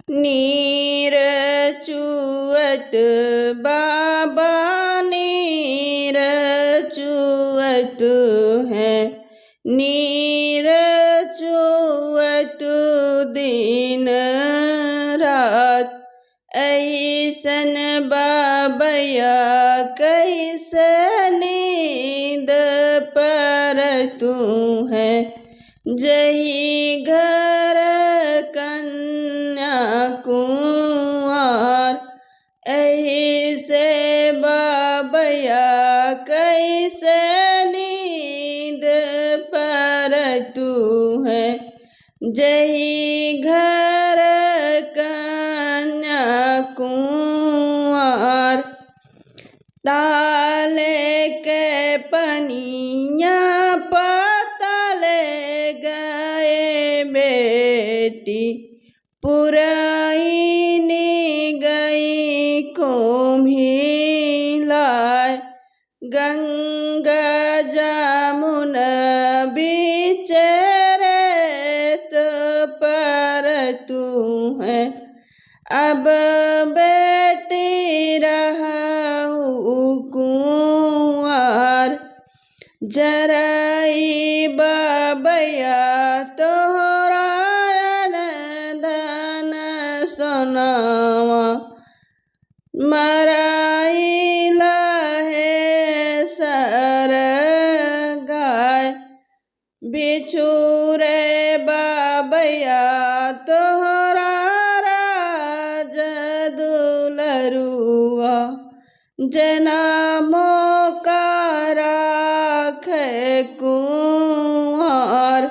नीर चुअत बाबा नीर चुअत है, नीर चुअत दिन रात। ऐसन बाबया कैसे नींद पर तू है, जही घर कन्या कुंवार। ऐसे बाबया कैसे नींद पर तू है, जही घर कन्या कुंवार। ताले के पनिया पातले गए बेटी, पुरैनी गई कुम्हिलाए। गंगा जमुन बीच रेत पर तू है, अब बेटी रहू कुंवार। जराई बाबया तोहरा धन सोनावा, मराई लहे सर गाय। बिछुरे बाबया तोहरा राज दुलरुआ, जनमों का राखे कुंवार।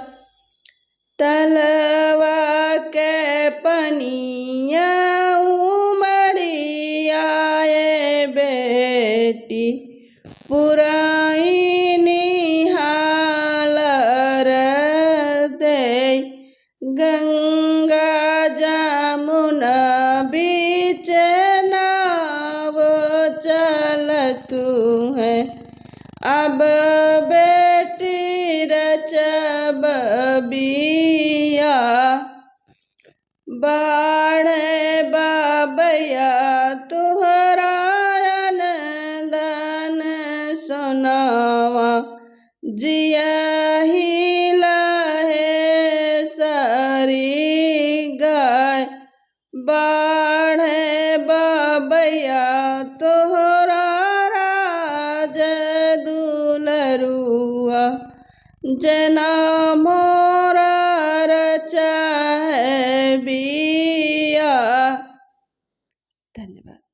तलवा के पनिया उमड़ी आए बेटी, पुरैनी हालर दे। गंगा जमुना बीच नाव चलतू है, अब बेटी रचब बिया। बाढ़े बाबया तुहरा धन सोनावा, जियही लहे सारी गाय। बाढ़े बाबया तोहरा राज दुलरुआ, जना मोरा रचा है बिया। धन्यवाद।